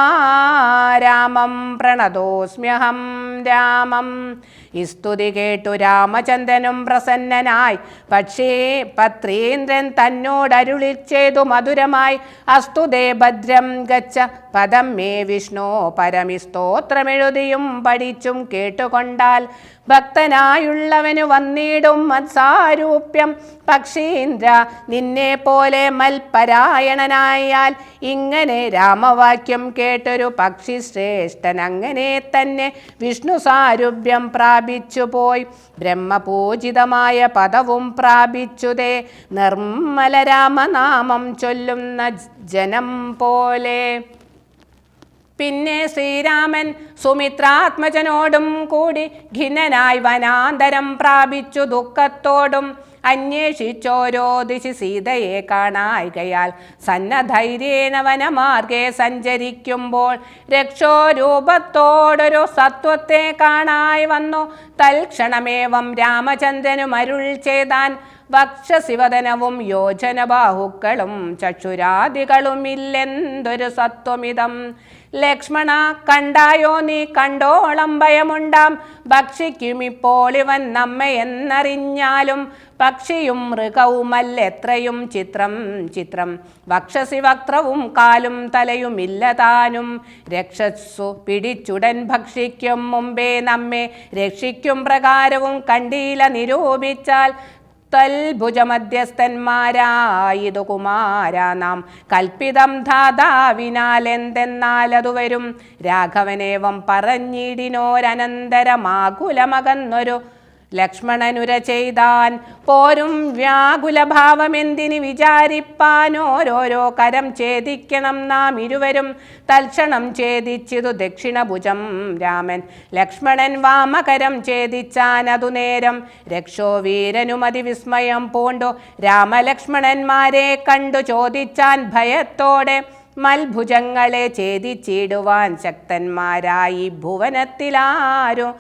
Speaker 1: രാമം പ്രണതോസ്മ്യഹം രാമം ഈ സ്തുതി കേട്ടു രാമചന്ദ്രനും പ്രസന്നനായി പക്ഷേ പത്രീന്ദ്രൻ തന്നോടരുളി ചെയ്തു മധുരമായി അസ്തുതേ ഭദ്രം ഗച്ഛ പദം മേ വിഷ്ണു പരമി സ്തോത്രമെഴുതിയും പഠിച്ചും കേട്ടുകൊണ്ടാൽ ഭക്തനായുള്ളവന് വന്നിടും മത്സാരൂപ്യം പക്ഷീന്ദ്ര നിന്നെ പോലെ മൽപരായണനായാൽ ഇങ്ങനെ രാമവാക്യം കേട്ടൊരു പക്ഷി ശ്രേഷ്ഠൻ അങ്ങനെ തന്നെ വിഷ്ണു സാരൂപ്യം പ്രാപിച്ചു പോയി ബ്രഹ്മപൂജിതമായ പദവും പ്രാപിച്ചുതേ നിർമ്മല രാമനാമം ചൊല്ലുന്ന ജനം പോലെ. പിന്നെ ശ്രീരാമൻ സുമിത്രാത്മജനോടും കൂടി ഖിന്നനായി വനാന്തരം പ്രാപിച്ചു ദുഃഖത്തോടും അന്വേഷിച്ചോരോ ദിശി സീതയെ കാണായികയാൽ സന്നധൈര്യേണ വനമാർഗെ സഞ്ചരിക്കുമ്പോൾ രക്ഷോരൂപത്തോടൊരു സത്വത്തെ കാണായി വന്നു. തൽക്ഷണമേവം രാമചന്ദ്രനു അരുൾ ചെയ്താൻ വക്ഷസിവദനവും യോജന ബാഹുക്കളും ചക്ഷുരാദികളും ഇല്ലെന്തൊരു സത്വമിതം. ലക്ഷ്മണ കണ്ടായോ നീ കണ്ടോളം ഭയമുണ്ടാം ഭക്ഷിക്കുമിപ്പോൾ ഇവൻ നമ്മെ എന്നറിഞ്ഞാലും പക്ഷിയും മൃഗവുമല്ലെത്രയും ചിത്രം ചിത്രം വക്ഷസി വക്ത്രവും കാലും തലയുമില്ലതാനും രക്ഷസു പിടിച്ചുടൻ ഭക്ഷിക്കും മുമ്പേ നമ്മെ രക്ഷിക്കും പ്രകാരവും കണ്ടീല നിരൂപിച്ചാൽ തൽഭുജമധ്യസ്ഥന്മാരായിതു കുമാര നാം കൽപ്പിതം ധാതാവിനാൽ എന്തെന്നാലതു വരും. രാഘവനേവം പറഞ്ഞിടിനോരനന്തരമാകുലമകന്നൊരു ലക്ഷ്മണനുര ചെയ്താൻ പോരും വ്യാകുലഭാവമെന്തിന് വിചാരിപ്പാനോരോരോ കരം ഛേദിക്കണം നാം ഇരുവരും. തൽക്ഷണം ഛേദിച്ചിതു ദക്ഷിണഭുജം രാമൻ ലക്ഷ്മണൻ വാമകരം ഛേദിച്ചാനതു നേരം. രക്ഷോ വീരനുമതി വിസ്മയം പൂണ്ടു രാമലക്ഷ്മണന്മാരെ കണ്ടു ചോദിച്ചാൻ ഭയത്തോടെ മൽഭുജങ്ങളെ ഛേദിച്ചിടുവാൻ ശക്തന്മാരായി ഭുവനത്തിലാരും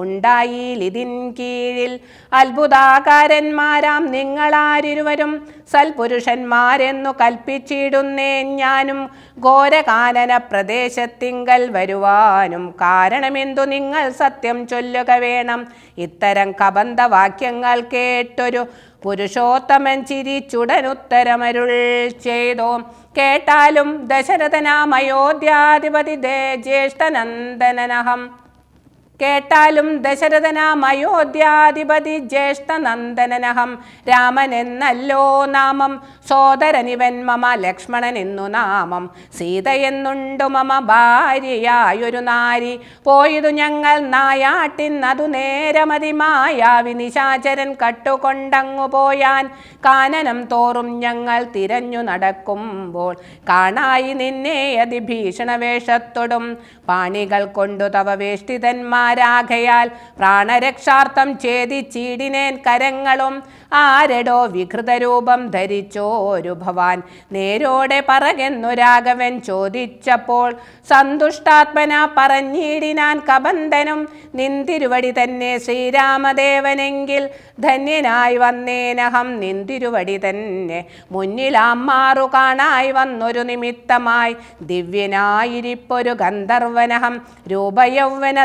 Speaker 1: ഉണ്ടായിലിതിൻ കീഴിൽ. അത്ഭുതാകാരന്മാരാം നിങ്ങളാരിരുവരും സൽപുരുഷന്മാരെന്നു കൽപ്പിച്ചിടുന്നേൻ ഞാനും. ഘോരകാനന പ്രദേശത്തിങ്കൽ വരുവാനും കാരണമെന്തു നിങ്ങൾ സത്യം ചൊല്ലുക വേണം. ഇത്തരം കബന്ധവാക്യങ്ങൾ കേട്ടൊരു പുരുഷോത്തമൻ ചിരിച്ചുടനുത്തരമരുൾ ചെയ്തോ. കേട്ടാലും ദശരഥനാമയോധ്യാധിപതി ജ്യേഷ്ഠനന്ദനഹം കേട്ടാലും ദശരഥനാമയോധ്യാധിപതി ജ്യേഷ്ഠനന്ദനഹം രാമനെന്നല്ലോ നാമം സോദരനിവൻ മമ ലക്ഷ്മണൻ എന്നു നാമം. സീതയെന്നുണ്ടു മമ ഭാര്യയായൊരു നാരി പോയതു ഞങ്ങൾ നായാട്ടിന്നതു നേരമതി മായാവി നിശാചരൻ കട്ടുകൊണ്ടങ്ങു പോയാൻ. കാനനം തോറും ഞങ്ങൾ തിരഞ്ഞു നടക്കുമ്പോൾ കാണായി നിന്നെ അതിഭീഷണവേഷത്തൊടും പാണികൾ കൊണ്ടു തവ വേഷ്ടിതന്മാരാകയാൽ പ്രാണരക്ഷാർത്ഥം ഛേദിച്ചീടിനേൻ കരങ്ങളും. ആരടോ വികൃതരൂപം ധരിച്ചോരു ഭവാൻ നേരോടെ പറകെന്നു രാഘവൻ ചോദിച്ചപ്പോൾ സന്തുഷ്ടാത്മന പറഞ്ഞിടിനാൻ കബന്ധനും നിന്തിരുവടി തന്നെ ശ്രീരാമദേവനെങ്കിൽ ധന്യനായി വന്നേനഹം. നിന്തിരുവടി തന്നെ മുന്നിലാമാറു കാണായി വന്നൊരു നിമിത്തമായി ദിവ്യനായിരിപ്പൊരു ഗന്ധർവനഹം രൂപയൗവന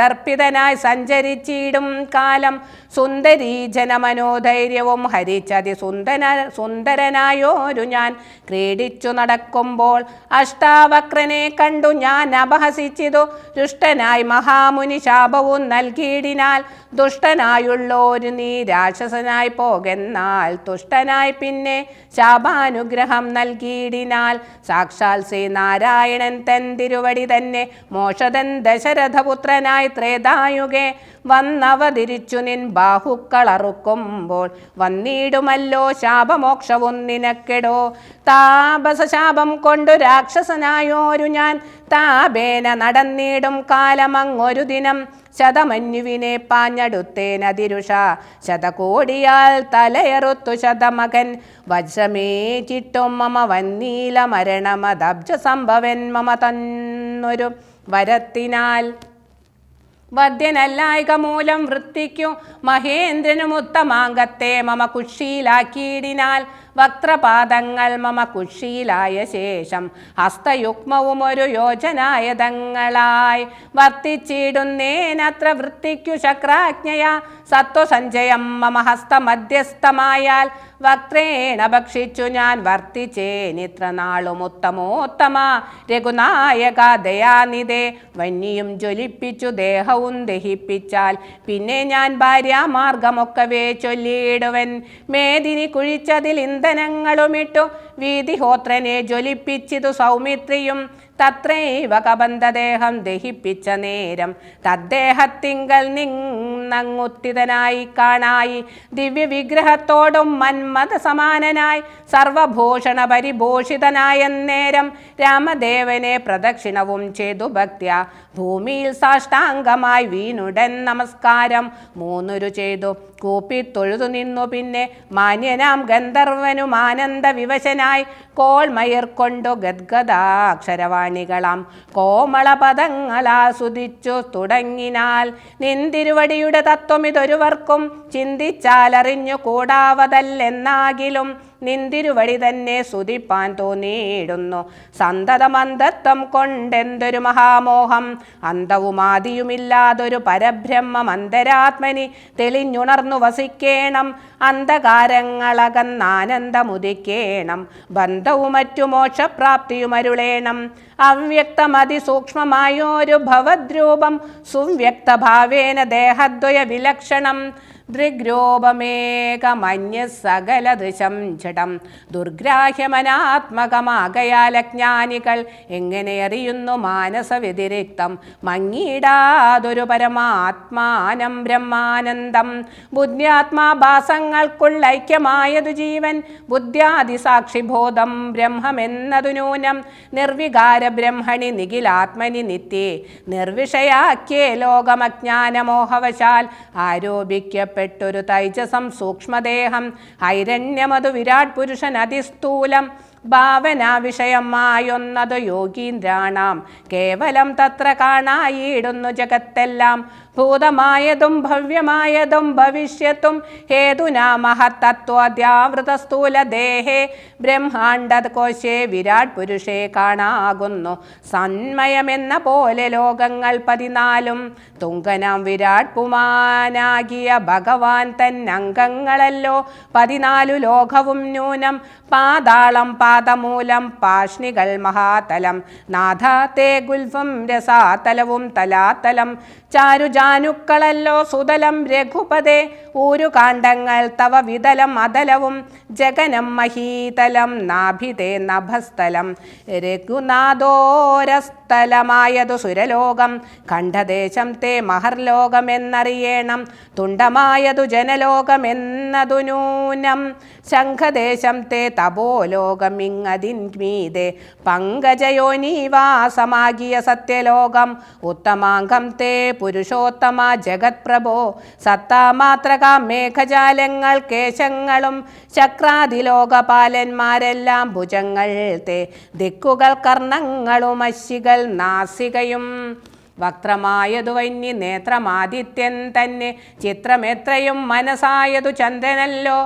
Speaker 1: ദർപ്പിതനായി സഞ്ചരിച്ചിടും കാലം. സുന്ദരീ ജനമനോധൈര്യവും ഹരിച്ചതി സുന്ദരനായോരു ഞാൻ ക്രീഡിച്ചു നടക്കുമ്പോൾ അഷ്ടാവക്രനെ കണ്ടു ഞാൻ അപഹസിച്ചിതു. ദുഷ്ടനായി മഹാമുനി ശാപവും നൽകിയിടിനാൽ ദുഷ്ടനായുള്ളോരു നീ രാക്ഷസനായി പോകെന്നാൽ തുഷ്ടനായി പിന്നെ ശാപാനുഗ്രഹം നൽകിയിടിനാൽ സാക്ഷാൽ ശ്രീനാരായണൻ തൻ തിരുവടി തന്നെ മോഷതൻ ദശരഥപുത്രനായി ത്രേതായുഗേ വന്നവതിരിച്ചു നിൻ ബാഹുക്കളറുക്കുമ്പോൾ വന്നിടുമല്ലോ ശാപമോക്ഷവും നിനക്കെടോ. താപസശാപം കൊണ്ടു രാക്ഷസനായോരു ഞാൻ താപേന നടന്നിടും കാലമങ്ങൊരു ദിനം. ശതമന്യുവിനെ പാഞ്ഞടുത്തേനതിരുഷ ശതകോടിയാൽ തലയറുത്തു ശതമകൻ വജ്രമേറ്റിട്ടും മമ വന്നീല മരണമദബ്ജ സംഭവൻ മമ തന്നൊരു വരത്തിനാൽ. വദ്യനല്ലായിക മൂലം വൃത്തിക്കു മഹേന്ദ്രനും ഉത്തമാംഗത്തെ മമ കുഷിയിലാക്കിയിടിനാൽ വക്രപാദങ്ങൾ മമ കുഷിയിലായ ശേഷം ഹസ്തയുഗ്മവും ഒരു യോജനായതങ്ങളായി വർത്തിച്ചിടുന്നേനത്ര വൃത്തിക്കു ശക്രാജ്ഞയ സത്വസഞ്ചയം മമ ഹസ്തമധ്യസ്ഥമായാൽ വക്രേണ ഭക്ഷിച്ചു ഞാൻ വർത്തിച്ചേനിത്ര നാളും ഉത്തമോത്തമ രഘുനായക ദയാനിധേ. വന്യം ജ്വലിപ്പിച്ചു ദേഹവും ദഹിപ്പിച്ചാൽ പിന്നെ ഞാൻ ഭാര്യാമാർഗമൊക്കവേ ചൊല്ലിയിടുവൻ. മേദിനി കുഴിച്ചതിൽ ഇന്ധനങ്ങളുമിട്ടു വീതിഹോത്രനെ ജ്വലിപ്പിച്ചിതു സൗമിത്രിയും തത്രൈവ കബന്ധദേഹം ദഹിപ്പിച്ച നേരം തദ്ദേഹത്തിങ്കൽ നിന്നങ്ങുത്തിതനായി കാണായി ദിവ്യവിഗ്രഹത്തോടും മന്മഥ സമാനനായി സർവഭൂഷണ പരിഭൂഷിതനായ നേരം രാമദേവനെ പ്രദക്ഷിണവും ചെയ്തു ഭക്ത്യ ഭൂമിയിൽ സാഷ്ടാംഗമായി വീണുടൻ നമസ്കാരം മൂന്നുരു ചെയ്തു കൂപ്പിത്തൊഴുതു നിന്നു. പിന്നെ മാന്യനാം ഗന്ധർവനും ആനന്ദ വിവശനായി കോൾമയർ കൊണ്ടു ഗദ്ഗദാക്ഷരവാണികളാം കോമള പദങ്ങളാസ്വദിച്ചു തുടങ്ങിനാൽ നിന്തിരുവടിയുടെ തത്വമിതൊരുവർക്കും ചിന്തിച്ചാലറിഞ്ഞു കൂടാവതല്ലെന്നാകിലും നിന്തിരുവടി തന്നെ സ്തുതിപ്പാൻ തോന്നിയിടുന്നു. സന്തതമന്ധത്വം കൊണ്ടെന്തൊരു മഹാമോഹം അന്തവുമാദിയുമില്ലാതൊരു പരബ്രഹ്മം അന്തരാത്മനി തെളിഞ്ഞുണർന്നു വസിക്കേണം. അന്ധകാരങ്ങളകന്നാനന്ദമുദിക്കേണം. ബന്ധവും മറ്റു മോക്ഷപ്രാപ്തിയുമരുളേണം. അവ്യക്തമതിസൂക്ഷ്മമായൊരു ഭവദ്രൂപം സുവ്യക്തഭാവേന ദേഹദ്വയ വിലക്ഷണം ദൃഗ്രൂപമേകമന്യ സകല ദൃശം ജഡം ദുർഗ്രാഹ്യമനാത്മകമാകയാലജ്ഞാനികൾ എങ്ങനെ അറിയുന്നു മാനസ വ്യതിരിക്തം മങ്ങിടാതൊരു പരമാത്മാനം ബ്രഹ്മാനന്ദം. ബുദ്ധ്യാത്മാഭാസങ്ങൾക്കുള്ള ഐക്യമായതു ജീവൻ ബുദ്ധ്യാദിസാക്ഷിബോധം ബ്രഹ്മമെന്നതു നൂനം നിർവികാര ബ്രഹ്മണി നിഖിലാത്മനി നിത്യേ നിർവിഷയാക്കിയേ ലോകമജ്ഞാനമോഹവശാൽ ആരോപിക്കപ്പെട്ട ൊരു തൈജസം സൂക്ഷ്മദേഹം ഐരണ്യമതു വിരാട് പുരുഷൻ അതിസ്ഥൂലം ഭാവന വിഷയമായൊന്നതു യോഗീന്ദ്രാണാം കേവലം തത്ര കാണായിടുന്നു ജഗത്തെല്ലാം ഭൂതമായതും ഭവ്യമായതും ഭവിഷ്യത്തും ഹേതുനാ മഹത്തത്വാദ്യാവൃത സ്ഥൂല ദേഹേ ബ്രഹ്മാണ്ഡകോശേ വിരാട് പുരുഷേ കാണാകുന്നു. സന്മയമെന്ന പോലെ ലോകങ്ങൾ 14 തുങ്കനാം വിരാട് പുമാനാകിയ ഭഗവാൻ തന്നംഗങ്ങളല്ലോ 14 ലോകവും ന്യൂനം പാതാളം പാദമൂലം പാഷ്ണികൾ മഹാതലം നാഥ തേ ഗുൽഫം രസാതലവും തലാതലം ചാരുജാനുക്കളല്ലോ സുതലം രഘുപതേ ഊരുകാണ്ഡങ്ങൾ തവ വിതലം അതലവും ജഗനം മഹീതലം നാഭിതേ നഭസ്ഥലം രഘുനാഥോരസ്ഥലമായതു സുരലോകം കണ്ഠദേശം തേ മഹർലോകമെന്നറിയേണം തുണ്ടമായതു ജനലോകമെന്നതു നൂനം ശംഖദേശം തേ തപോലോകമിങ്ങതിന്മീതെ പങ്കജയോനീവാസമാകിയ സത്യലോകം ഉത്തമാംഗം തേ പുരുഷോത്തമ ജഗത് പ്രഭോ സത്താമാത്രക മേഘജാലങ്ങൾ കേശങ്ങളും ചക്രാതിലോകപാലന്മാരെല്ലാം ഭുജങ്ങൾ തേ ദിക്കുകൾ കർണങ്ങളും അശികൾ നാസികയും വക്രമായതു വന്യ നേത്രമാദിത്യൻ തന്നെ ചിത്രമെത്രയും മനസായതു ചന്ദ്രനല്ലോ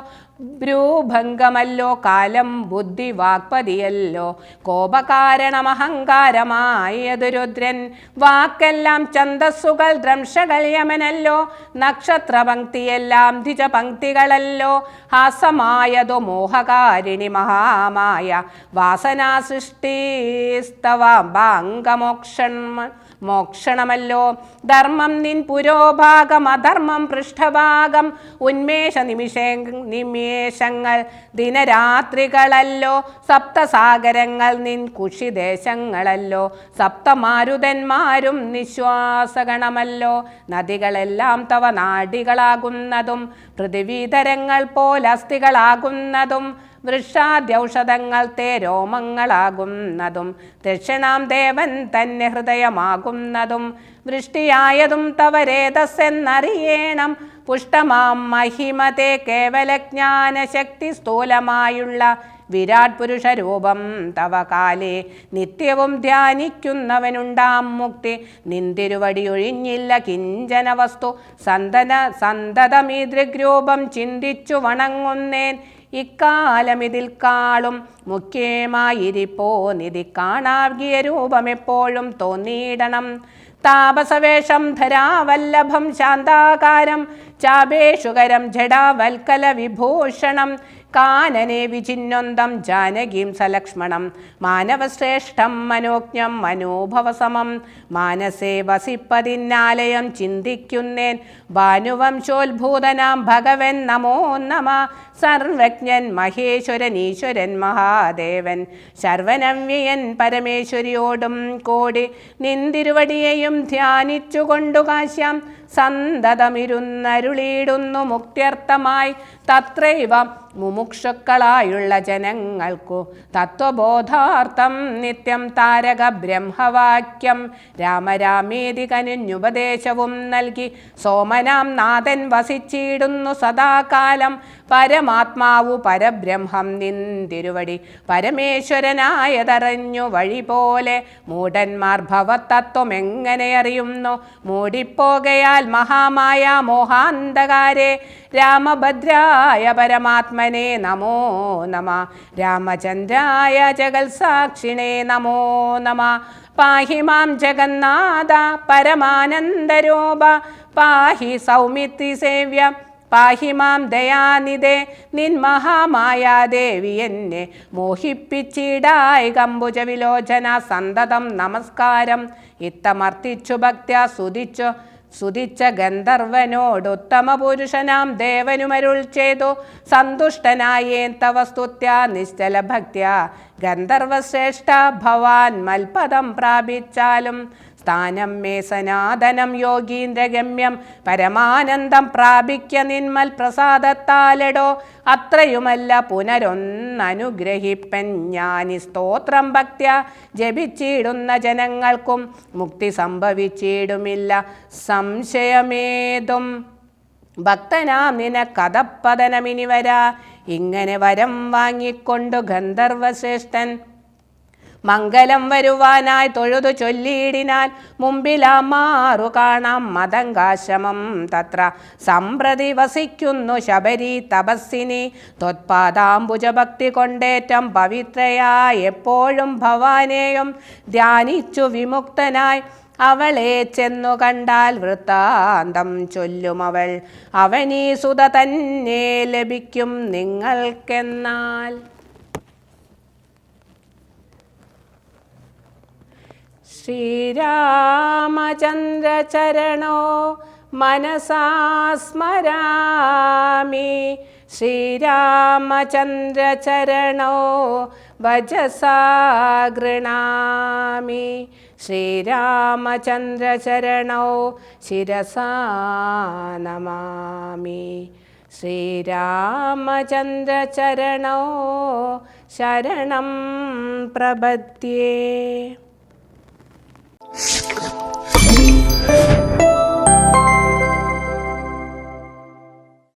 Speaker 1: ഭ്രൂഭംഗമല്ലോ കാലം ബുദ്ധി വാക്പതിയല്ലോ കോപകാരണമഹങ്കാരമായതു രുദ്രൻ വാക്കെല്ലാം ഛന്ദസ്സുകൾ ദ്രംശകൾ യമനല്ലോ നക്ഷത്രപംക്തിയെല്ലാം ദ്വിജപംക്തികളല്ലോ ഹാസമായതു മോഹകാരിണി മഹാമായ വാസനാസൃഷ്ടിസ്തവാംഗമോക്ഷണമല്ലോ ധർമ്മം നിൻ പുരോഭാഗം അധർമ്മം പൃഷ്ഠഭാഗം ഉന്മേഷ നിമേഷങ്ങൾ ദിനരാത്രികളല്ലോ സപ്തസാഗരങ്ങൾ നിൻ കുഷിദേശങ്ങളല്ലോ സപ്തമാരുതന്മാരും നിശ്വാസഗണമല്ലോ നദികളെല്ലാം തവ നാഡികളാകുന്നതും പൃഥിവീധരങ്ങൾ പോലസ്ഥികളാകുന്നതും വൃക്ഷാദ്യൗഷധങ്ങൾ തേ രോമങ്ങളാകുന്നതും ദക്ഷിണാം ദേവൻ തന്നെ ഹൃദയമാകുന്നതും വൃഷ്ടിയായതും തവ രേതസ്സെന്നറിയേണം പുഷ്ടമാം മഹിമതേ കേവലജ്ഞാനശക്തി സ്ഥൂലമായുള്ള വിരാട് പുരുഷ രൂപം തവ കാലേ നിത്യവും ധ്യാനിക്കുന്നവനുണ്ടാം മുക്തി നിന്തിരുവടിയൊഴിഞ്ഞില്ല കിഞ്ചന വസ്തു സന്തതമീ ദൃഗ്രൂപം ചിന്തിച്ചു വണങ്ങുന്നേൻ ഇക്കാലമിതിൽ കാളും മുഖ്യമായിരിപ്പോ നിധി കാണാകിയ രൂപമെപ്പോഴും തോന്നിയിടണം താപസവേഷം ധരാവല്ലഭം ശാന്താകാരം ചാപേഷുകരം ജഡാവൽക്കല വിഭൂഷണം കാനനെ വിചിന്നൊന്തം ജാനകീം സലക്ഷ്മണം മാനവശ്രേഷ്ഠം മനോജ്ഞം മനോഭവസമം മാനസേ വസിപ്പതിന്നാലയം ചിന്തിക്കുന്നേൻ ഭാനുവംശോത്ഭൂതനാം ഭഗവൻ നമോ നമ സർവജ്ഞൻ മഹേശ്വരൻ ഈശ്വരൻ മഹാദേവൻ ശർവനവ്യയൻ പരമേശ്വരിയോടും കോടി നിന്തിരുവടിയെയും ധ്യാനിച്ചുകൊണ്ടു കാശ്യാം സന്തതമിരുന്നരുളിയിടുന്നു മുക്ത്യർത്ഥമായി തത്രൈവ മുമുക്ഷുക്കളായുള്ള ജനങ്ങൾക്കു തത്വബോധാർത്ഥം നിത്യം താരക ബ്രഹ്മവാക്യം രാമരാമേതി കനിഞ്ഞുപദേശവും നൽകി സോമനാം നാഥൻ വസിച്ചിടുന്നു സദാകാലം പരമാത്മാവു പരബ്രഹ്മം നിന്തിരുവടി പരമേശ്വരനായതറിഞ്ഞു വഴി പോലെ മൂഢന്മാർ ഭവതത്വം എങ്ങനെ അറിയുന്നു മൂടിപ്പോകയാൽ മഹാമായ മോഹാന്തകാരെ രാമഭദ്രായ പരമാത്മനെ നമോ നമ രാമചന്ദ്രായ ജഗത്സാക്ഷിണേ നമോ നമ പാഹി മാം ജഗന്നാഥ പരമാനന്ദരൂപ പാഹി സൗമിത്രി സേവ്യ പാഹി മാം ദയാനിധേ നിൻ മഹാമായാദേവി എന്നെ മോഹിപ്പിച്ചിടായി കമ്പുജ വിലോചന സന്തതം നമസ്കാരം ഇത്തമർത്തിച്ചു ഭക്ത്യ സുതിച്ച ഗന്ധർവനോടുത്തമ പുരുഷനാം ദേവനുമരുൾ ചെയ്തു സന്തുഷ്ടനായേൻ തവ സ്തുത്യ നിശ്ചല ഭക്ത്യ ഗന്ധർവശ്രേഷ്ഠ ഭവാൻ മൽപദം പ്രാപിച്ചാലും സ്ഥാനം മേ സനാതനം യോഗീന്ദ്രഗമ്യം പരമാനന്ദം പ്രാപിക്ക നിന്മൽ പ്രസാദത്താലെടോ അത്രയുമല്ല പുനരൊന്നനുഗ്രഹിപ്പൻ ഞാനി സ്തോത്രം ഭക്ത്യ ജപിച്ചിടുന്ന ജനങ്ങൾക്കും മുക്തി സംഭവിച്ചിടുമില്ല സംശയമേതും ഭക്തനാം നിനക്കഥപ്പതനമിനി വരാ ഇങ്ങനെ വരം വാങ്ങിക്കൊണ്ടു ഗന്ധർവശ്രേഷ്ഠൻ മംഗലം വരുവാനായി തൊഴുതു ചൊല്ലിയിടിനാൽ മുമ്പിലാമാറു കാണാം മതങ്കാശ്രമം തത്ര സമ്പ്രതി വസിക്കുന്നു ശബരി തപസ്സിനി ത്വത്പാദാംബുജഭക്തി കൊണ്ടേറ്റം പവിത്രയായി എപ്പോഴും ഭവാനെയും ധ്യാനിച്ചു വിമുക്തനായി അവളെ ചെന്നു കണ്ടാൽ വൃത്താന്തം ചൊല്ലും അവനീ സുത തന്നെ ലഭിക്കും നിങ്ങൾക്കെന്നാൽ. ശ്രീരാമചന്ദ്രചരണോ മനസാ സ്മരാമി ശ്രീരാമചന്ദ്രചരണോ വചസാ ഗൃണാമി ശ്രീരാമചന്ദ്രചരണോ ശിരസാ നമാമി ശ്രീരാമചന്ദ്രചരണോ ശരണം പ്രപദ്യേ.